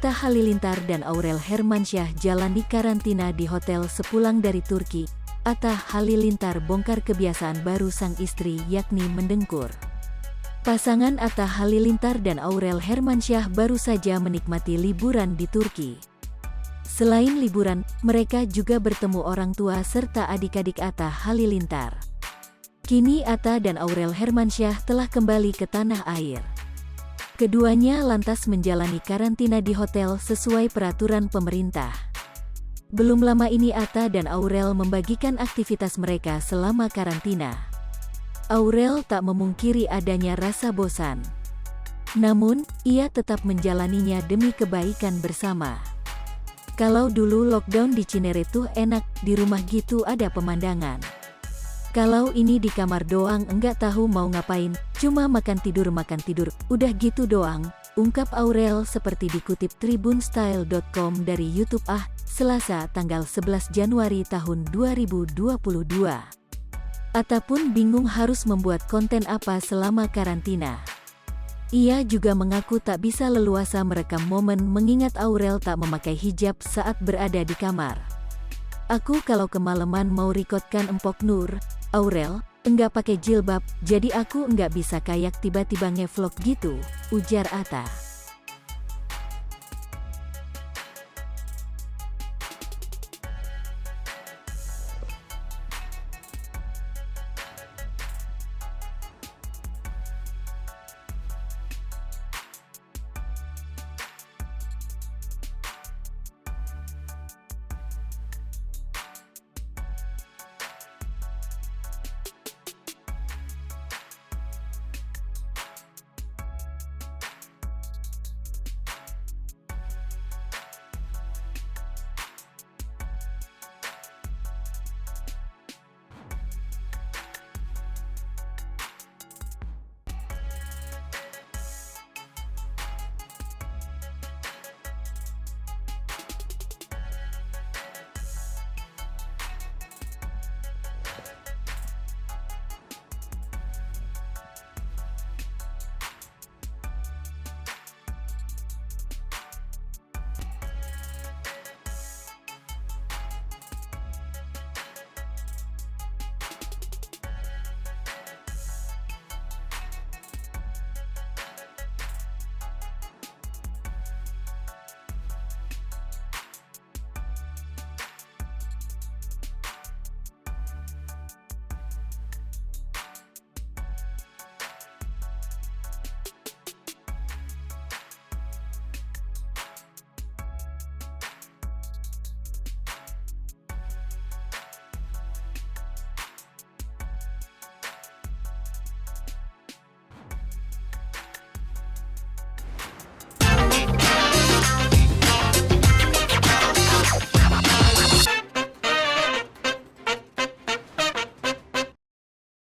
Atta Halilintar dan Aurel Hermansyah jalani karantina di hotel sepulang dari Turki. Atta Halilintar bongkar kebiasaan baru sang istri, yakni mendengkur. Pasangan Atta Halilintar dan Aurel Hermansyah baru saja menikmati liburan di Turki. Selain liburan, mereka juga bertemu orang tua serta adik-adik Atta Halilintar. Kini Atta dan Aurel Hermansyah telah kembali ke tanah air. Keduanya lantas menjalani karantina di hotel sesuai peraturan pemerintah. Belum lama ini Atta dan Aurel membagikan aktivitas mereka selama karantina. Aurel tak memungkiri adanya rasa bosan. Namun, ia tetap menjalaninya demi kebaikan bersama. Kalau dulu lockdown di Cinere tuh enak, di rumah gitu ada pemandangan. Kalau ini di kamar doang enggak tahu mau ngapain, cuma makan tidur, udah gitu doang, ungkap Aurel seperti dikutip tribunstyle.com dari YouTube Selasa tanggal 11 Januari tahun 2022. Atta pun bingung harus membuat konten apa selama karantina. Ia juga mengaku tak bisa leluasa merekam momen mengingat Aurel tak memakai hijab saat berada di kamar. Aku kalau kemalaman mau rekodkan Empok Nur, Aurel, enggak pakai jilbab, jadi aku enggak bisa kayak tiba-tiba ngevlog gitu, ujar Atta.